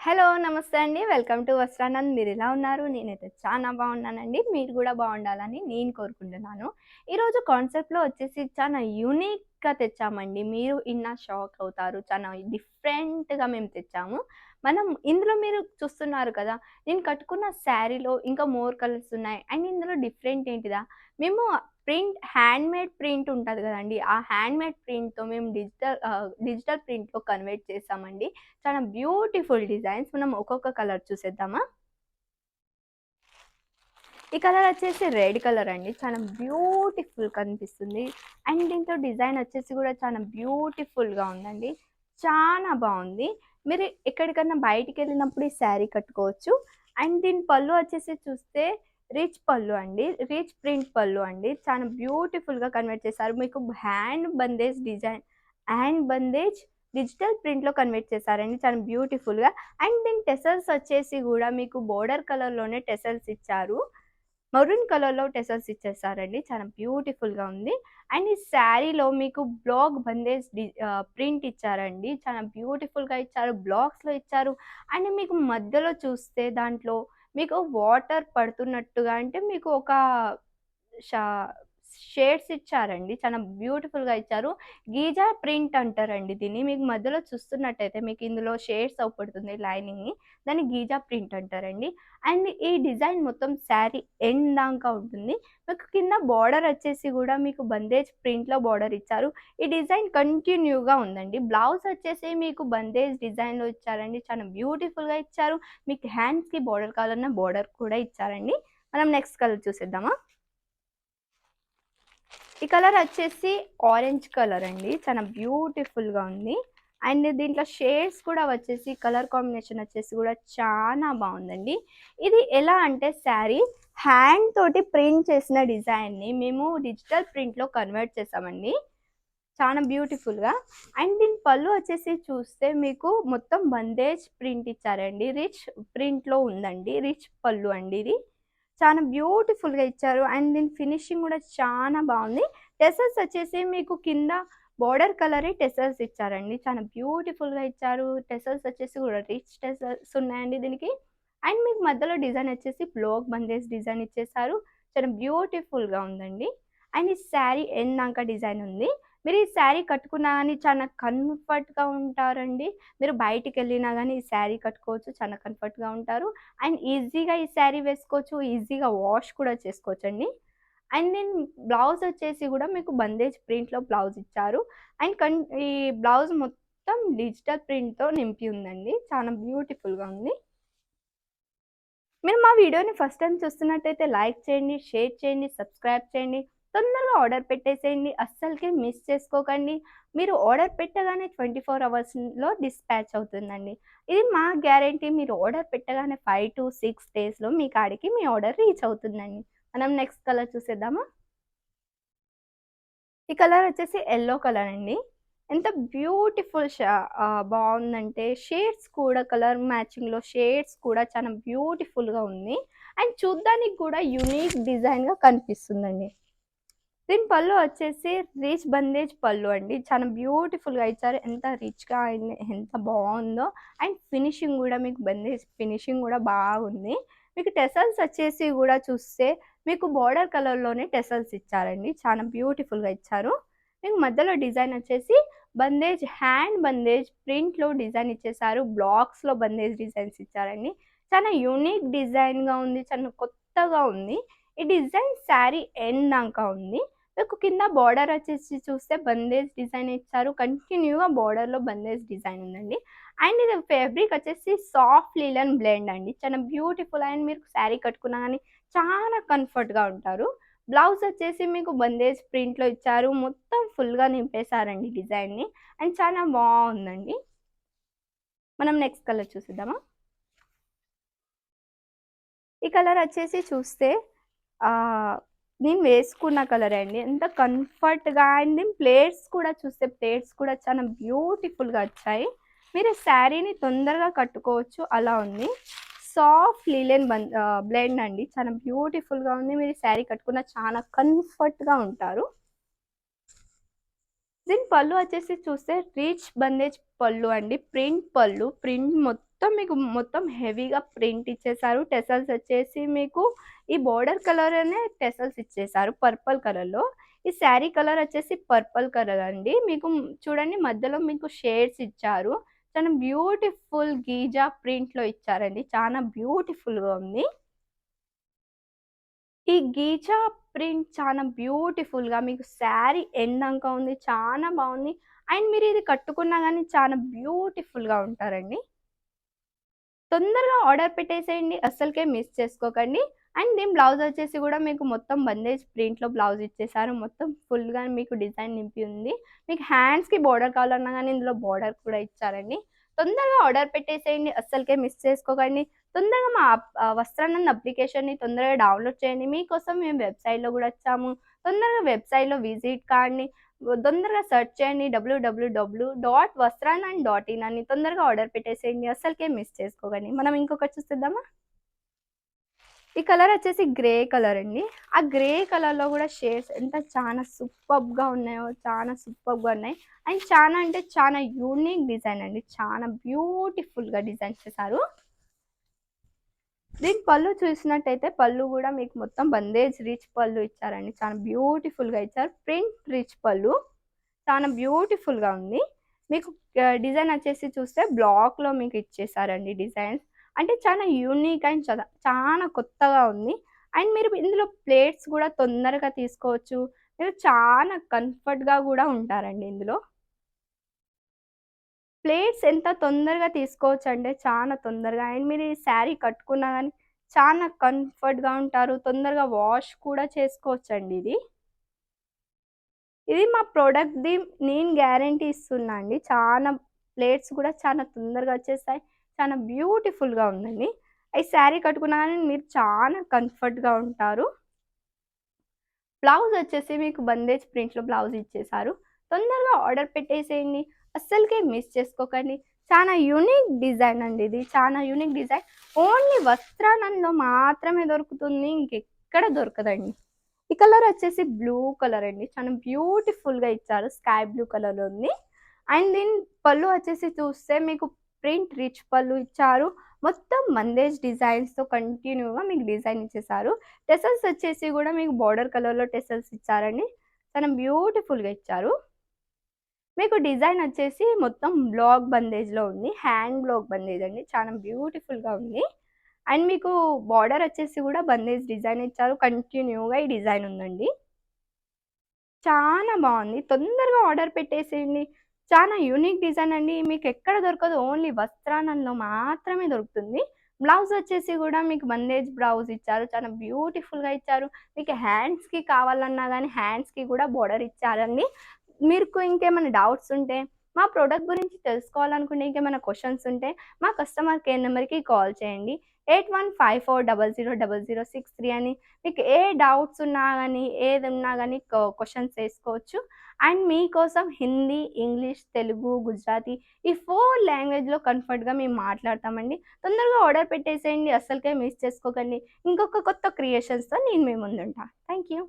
Hello! నమస్తే అండి. Welcome to Vastranand. మీరెలా ఉన్నారు? నేనైతే చాలా బాగున్నానండి. మీరు గూడా బాగుండాలని నేను కోరుకుంటున్నాను. ఈరోజు కాన్సెప్ట్‌లో వచ్చేసి చాలా యూనిక్‌గా తెచ్చామండి. మీరు ఇన్నా షాక్ అవుతారు. చాలా డిఫరెంట్‌గా మేము తెచ్చాము. ఇందులో మీరు చూస్తున్నారు కదా! నేను కట్టుకున్న శారీలో ఇంకా మోర్ కలర్స్ ఉన్నాయి. అండ్ ఇందులో డిఫరెంట్ ఏంటిదా మేము హ్యాండ్‌మేడ్ ప్రింట్ ఉంటది గదండీ! ఆ హ్యాండ్‌మేడ్ ప్రింట్‌తో మేము డిజిటల్ ప్రింట్‌లో కన్వర్ట్ చేసామండి. చాలా బ్యూటిఫుల్ డిజైన్స్. మనం ఒక్కొక్క కలర్ చూసేద్దామా? ఈ కలర్ వచ్చేసి రెడ్ కలర్ అండి. చాలా బ్యూటిఫుల్ కనిపిస్తుంది. అండ్ దీంట్లో డిజైన్ వచ్చేసి గూడా చాలా బ్యూటిఫుల్‌గా ఉందండి. చానా బావుంది. మీరు ఎక్కడికన్నా బయటికెళ్ళినప్పుడు ఈ శారీ కట్టుకోవచ్చు. అండ్ దీని పళ్ళు వచ్చేసి చూస్తే రిచ్ పళ్ళు అండి. రిచ్ ప్రింట్ పళ్ళు అండి. చాలా బ్యూటిఫుల్‌గా కన్వర్ట్ చేశారు. మీకు హ్యాండ్ బందేజ్ డిజిటల్ ప్రింట్‌లో కన్వర్ట్ చేశారండి. చాలా బ్యూటిఫుల్‌గా. అండ్ దీని టెసల్స్ వచ్చేసి గూడా మీకు బోర్డర్ కలర్‌లోనే టెసల్స్ ఇచ్చారు. మెరూన్ కలర్‌లో టెసల్స్ ఇచ్చేసారండి. చాలా బ్యూటిఫుల్‌గా ఉంది. అండ్ ఈ శారీలో మీకు ప్రింట్ ఇచ్చారండి. చాలా బ్యూటిఫుల్‌గా ఇచ్చారు. బ్లాక్స్‌లో ఇచ్చారు. అండ్ మీకు మధ్యలో చూస్తే దాంట్లో మీకు వాటర్ పడుతున్నట్టుగా అంటే మీకు ఒక షా షేడ్స్ ఇచ్చారండి. చాలా బ్యూటిఫుల్‌గా ఇచ్చారు. గీజా ప్రింట్ అంటారండి దీన్ని. మీకు మధ్యలో చూస్తున్నట్టయితే మీకు ఇందులో షేడ్స్ అవుపడుతుంది లైనింగ్‌ని. దాన్ని గీజా ప్రింట్ అంటారండి. అండ్ ఈ డిజైన్ మొత్తం శారీ ఎండ్ దాకా ఉంటుంది. మీకు కింద బార్డర్ వచ్చేసి గూడా మీకు బందేజ్ ప్రింట్‌లో బార్డర్ ఇచ్చారు. ఈ డిజైన్ కంటిన్యూగా ఉందండి. బ్లౌజ్ వచ్చేసి మీకు బందేజ్ డిజైన్‌లో ఇచ్చారండి. చాలా బ్యూటిఫుల్‌గా ఇచ్చారు. మీకు హ్యాండ్స్‌కి బార్డర్ కావాలన్నా బార్డర్ కూడా ఇచ్చారండి. మనం నెక్స్ట్ కలర్ చూసేద్దామా? ఈ కలర్ వచ్చేసి ఆరెంజ్ కలర్ అండి. చాలా బ్యూటిఫుల్‌గా ఉంది. అండ్ దీంట్లో షేడ్స్ కూడా వచ్చేసి కలర్ కాంబినేషన్ వచ్చేసి కూడా చానా బావుందండి. ఇది ఎలా అంటే శారీ హ్యాండ్ తోటి ప్రింట్ చేసిన డిజైన్‌ని మేము డిజిటల్ ప్రింట్‌లో కన్వర్ట్ చేసామండి. చానా బ్యూటిఫుల్‌గా. అండ్ దీని పళ్ళు వచ్చేసి చూస్తే మీకు మొత్తం బందేజ్ ప్రింట్ ఇచ్చారండి. రిచ్ ప్రింట్‌లో ఉందండి. రిచ్ పళ్ళు అండి ఇది. చాలా బ్యూటిఫుల్‌గా ఇచ్చారు. అండ్ దీని ఫినిషింగ్ గూడా చానా బావుంది. టెసల్స్ వచ్చేసి మీకు కింద బోర్డర్ కలరే టెసల్స్ ఇచ్చారండి. చాలా బ్యూటిఫుల్‌గా ఇచ్చారు. టెసల్స్ వచ్చేసి గూడా రిచ్ టెసల్స్ ఉన్నాయండి దీనికి. అండ్ మీకు మధ్యలో డిజైన్ వచ్చేసి బ్లాక్ బందేజ్ డిజైన్ ఇచ్చేసారు. చాలా బ్యూటిఫుల్‌గా ఉందండి. అండ్ ఈ శారీ ఎండ్ డిజైన్ ఉంది. మీరు ఈ శారీ కట్టుకున్నా గానీ చాలా కంఫర్ట్‌గా ఉంటారండి. మీరు బయటికెళ్ళినా గానీ ఈ శారీ కట్టుకోవచ్చు. చాలా కంఫర్ట్‌గా ఉంటారు. అండ్ ఈజీగా ఈ శారీ వేసుకోవచ్చు. ఈజీగా వాష్ కూడా చేసుకోవచ్చండి. అండ్ దెన్ బ్లౌజ్ వచ్చేసి గూడా మీకు బందేజ్ ప్రింట్‌లో బ్లౌజ్ ఇచ్చారు. అండ్ ఈ బ్లౌజ్ మొత్తం డిజిటల్ ప్రింట్‌తో నింపి ఉందండి. చాలా బ్యూటిఫుల్‌గా ఉంది. మీరు మా వీడియోని ఫస్ట్ టైమ్ చూస్తున్నట్టయితే లైక్ చేయండి, షేర్ చేయండి, సబ్స్క్రైబ్ చేయండి. తొందరగా ఆర్డర్ పెట్టేసేయండి. అస్సలకి మిస్ చేసుకోకండి. మీరు ఆర్డర్ పెట్టగానే 24 అవర్స్‌లో డిస్పాచ్ అవుతుందండి. ఇది మా గ్యారంటీ. మీరు ఆర్డర్ పెట్టగానే 5-6 డేస్‌లో మీ కాడికి మీ ఆర్డర్ రీచ్ అవుతుందండి. మనం నెక్స్ట్ కలర్ చూసేద్దామా? ఈ కలర్ వచ్చేసి యెల్లో కలర్ అండి. ఎంత బావుందంటే షేడ్స్ కూడా కలర్ మ్యాచింగ్‌లో షేడ్స్ కూడా చాలా బ్యూటిఫుల్‌గా ఉంది. అండ్ చూడ్డానికి కూడా యూనిక్ డిజైన్‌గా కనిపిస్తుందండి. దీని పళ్ళు వచ్చేసి రిచ్ బందేజ్ పళ్ళు అండి. చాలా బ్యూటిఫుల్‌గా ఇచ్చారు. ఎంత రిచ్‌గా అండ్ ఎంత బావుందో. అండ్ ఫినిషింగ్ గూడా మీకు బందేజ్ ఫినిషింగ్ గూడా బాగుంది. మీకు టెసల్స్ వచ్చేసి గూడా చూస్తే మీకు బోర్డర్ కలర్‌లోనే టెసల్స్ ఇచ్చారండి. చాలా బ్యూటిఫుల్‌గా ఇచ్చారు. మీకు మధ్యలో డిజైన్ వచ్చేసి హ్యాండ్ బందేజ్ ప్రింట్‌లో డిజైన్ ఇచ్చేసారు. బ్లాక్స్‌లో బందేజ్ డిజైన్స్ ఇచ్చారండి. చాలా యూనిక్ డిజైన్‌గా ఉంది. చాలా కొత్తగా ఉంది. ఈ డిజైన్ శారీ ఎండ్ దాకా ఉంది. మీకు కింద బార్డర్ వచ్చేసి చూస్తే బందేజ్ డిజైన్ ఇచ్చారు. కంటిన్యూగా బార్డర్‌లో బందేజ్ డిజైన్ ఉందండి. అండ్ ఇది ఫ్యాబ్రిక్ వచ్చేసి సాఫ్ట్ లిలెన్ బ్లెండ్ అండి. చాలా బ్యూటిఫుల్ అండ్ మీరు శారీ కట్టుకున్నా గానీ చాలా కంఫర్ట్‌గా ఉంటారు. బ్లౌజ్ వచ్చేసి మీకు బందేజ్ ప్రింట్‌లో ఇచ్చారు. మొత్తం ఫుల్‌గా నింపేసారండి డిజైన్‌ని. అండ్ చాలా బావుందండి. మనం నెక్స్ట్ కలర్ చూసేద్దామా? ఈ కలర్ వచ్చేసి చూస్తే ఆహ్, నేను వేసుకున్న కలరే అండి. ఎంత కంఫర్ట్‌గా అండ్ ప్లేట్స్ కూడా చాలా బ్యూటిఫుల్‌గా వచ్చాయి. మీరు శారీని తొందరగా కట్టుకోవచ్చు అలా ఉంది. బ్లెండ్ అండి. చాలా బ్యూటిఫుల్‌గా ఉంది. మీరు శారీ కట్టుకున్న చాలా కంఫర్ట్‌గా ఉంటారు. దీని పళ్ళు వచ్చేసి చూస్తే రిచ్ బందేజ్ పళ్ళు అండి. ప్రింట్ పళ్ళు. ప్రింట్ మొత్తం హెవీగా ప్రింట్ ఇచ్చేసారు. టెసల్స్ వచ్చేసి మీకు ఈ బోర్డర్ కలర్ అనే టెసల్స్ ఇచ్చేసారు పర్పుల్ కలర్‌లో. ఈ శారీ కలర్ వచ్చేసి పర్పుల్ కలర్ అండి. మీకు చూడండి మధ్యలో మీకు షేడ్స్ ఇచ్చారు. చాలా బ్యూటిఫుల్ గీజా ప్రింట్‌లో ఇచ్చారండి. చాలా బ్యూటిఫుల్‌గా ఉంది. ఈ గీచా ప్రింట్ చాలా బ్యూటిఫుల్‌గా మీకు శారీ ఎండ్ ఉంది. చాలా బావుంది. అండ్ మీరు ఇది కట్టుకున్నా గాని చాలా బ్యూటిఫుల్‌గా ఉంటారండి. తొందరగా ఆర్డర్ పెట్టేసేయండి. అస్సలకే మిస్ చేసుకోకండి. అండ్ దీని బ్లౌజ్ వచ్చేసి గూడా మీకు మొత్తం బందేజ్ ప్రింట్‌లో బ్లౌజ్ ఇచ్చేసారు. మొత్తం ఫుల్‌గా మీకు డిజైన్ నింపి ఉంది. మీకు హ్యాండ్స్‌కి బోర్డర్ కావాలన్నా గానీ ఇందులో బోర్డర్ కూడా ఇచ్చారండి. తొందరగా ఆర్డర్ పెట్టేసేయండి. అస్సలకే మిస్ చేసుకోకండి. తొందరగా మా వస్త్రానంద్ అప్లికేషన్‌ని తొందరగా డౌన్‌లోడ్ చేయండి. మీకోసం మేము వెబ్‌సైట్‌లో గూడా వచ్చాము. తొందరగా వెబ్‌సైట్‌లో విజిట్ కాండి. తొందరగా సెర్చ్ చేయండి www.vastranand.in అని తొందరగా ఆర్డర్ పెట్టేసేయండి. అస్సలకే మిస్ చేసుకోకండి. మనం ఇంకొకటి చూసేద్దామా? ఈ కలర్ వచ్చేసి గ్రే కలర్ అండి. ఆ గ్రే కలర్‌లో గూడా షేడ్స్ చాలా సూపర్బ్‌గా ఉన్నాయో, చాలా సూపర్బ్‌గా ఉన్నాయి. అండ్ చానా అంటే చానా యూనిక్ డిజైన్ అండి. చాలా బ్యూటిఫుల్‌గా డిజైన్ చేశారు. దీని పళ్ళు చూసినట్టయితే పళ్ళు గూడా మీకు మొత్తం బందేజ్ రిచ్ పళ్ళు ఇచ్చారండి. చాలా బ్యూటిఫుల్‌గా ఇచ్చారు. ప్రింట్ రిచ్ పళ్ళు. చాలా బ్యూటిఫుల్‌గా ఉంది. మీకు డిజైన్ వచ్చేసి చూస్తే బ్లాక్‌లో మీకు ఇచ్చేసారండి డిజైన్స్. అంటే చాలా యూనిక్ అండ్ చాలా కొత్తగా ఉంది. అండ్ మీరు ఇందులో ప్లేట్స్ గూడా తొందరగా తీసుకోవచ్చు. మీరు చాలా కంఫర్ట్‌గా గూడా ఉంటారండి ఇందులో. ప్లేట్స్ ఎంత తొందరగా తీసుకోవచ్చంటే చాలా తొందరగా. అండ్ మీరు ఈ శారీ కట్టుకున్నా గానీ చాలా కంఫర్ట్‌గా ఉంటారు. తొందరగా వాష్ కూడా చేసుకోవచ్చండి ఇది. ఇది మా ప్రొడక్ట్‌ది నేను గ్యారంటీ ఇస్తున్నా అండి. చాలా ప్లేట్స్ కూడా చాలా తొందరగా వచ్చేస్తాయి. చాలా బ్యూటిఫుల్‌గా ఉందండి. ఈ శారీ కట్టుకున్నా గానీ మీరు చాలా కంఫర్ట్‌గా ఉంటారు. బ్లౌజ్ వచ్చేసి మీకు బందేజ్ ప్రింట్‌లో బ్లౌజ్ ఇచ్చేసారు. తొందరగా ఆర్డర్ పెట్టేసేయండి. అస్సలకే మిస్ చేసుకోకండి. చాలా యూనిక్ డిజైన్ అండి ఇది. చాలా యూనిక్ డిజైన్. ఓన్లీ వస్త్రానంలో మాత్రమే దొరుకుతుంది. ఇంకెక్కడ దొరకదండి. ఈ కలర్ వచ్చేసి బ్లూ కలర్ అండి. చాలా బ్యూటిఫుల్‌గా ఇచ్చారు. స్కై బ్లూ కలర్‌లో ఉంది. అండ్ దీని పళ్ళు వచ్చేసి చూస్తే మీకు ప్రింట్ రిచ్ పళ్ళు ఇచ్చారు. మొత్తం మందేజ్ డిజైన్స్‌తో కంటిన్యూగా మీకు డిజైన్ ఇచ్చేసారు. టెసల్స్ వచ్చేసి గూడా మీకు బోర్డర్ కలర్‌లో టెసల్స్ ఇచ్చారండి. చాలా బ్యూటిఫుల్‌గా ఇచ్చారు. మీకు డిజైన్ వచ్చేసి మొత్తం బ్లాక్ బందేజ్‌లో ఉంది. హ్యాండ్ బ్లాక్ బందేజ్ అండి. చాలా బ్యూటిఫుల్‌గా ఉంది. అండ్ మీకు బార్డర్ వచ్చేసి గూడా బందేజ్ డిజైన్ ఇచ్చారు. కంటిన్యూగా ఈ డిజైన్ ఉందండి. చాలా బావుంది. తొందరగా ఆర్డర్ పెట్టేసేయండి. చాలా యూనిక్ డిజైన్ అండి. మీకెక్కడ దొరకదు. ఓన్లీ వస్త్రానంలో మాత్రమే దొరుకుతుంది. బ్లౌజ్ వచ్చేసి గూడా మీకు బందేజ్ బ్లౌజ్ ఇచ్చారు. చాలా బ్యూటిఫుల్‌గా ఇచ్చారు. మీకు హ్యాండ్స్‌కి కావాలన్నా గానీ హ్యాండ్స్‌కి గూడా బోర్డర్ ఇచ్చారండి. మీకు ఇంకేమైనా డౌట్స్ ఉంటే, మా ప్రొడక్ట్ గురించి తెలుసుకోవాలనుకుంటే, ఇంకేమైనా క్వెషన్స్ ఉంటే, మా కస్టమర్ కేర్ నెంబర్‌కి కాల్ చేయండి. 8154000063 అని. మీకు ఏ డౌట్స్ ఉన్నా గానీ, ఏదున్నా గానీ క్వెషన్స్ ఏసుకోవచ్చు. అండ్ మీకోసం హిందీ, ఇంగ్లీష్, తెలుగు, గుజరాతీ ఈ 4 లాంగ్వేజ్‌లో కంఫర్ట్‌గా మేము మాట్లాడతామండి. తొందరగా ఆర్డర్ పెట్టేసేయండి. అస్సలకే మిస్ చేసుకోకండి. ఇంకొక కొత్త క్రియేషన్స్‌తో నేను మీ ముందుంటా. Thank you.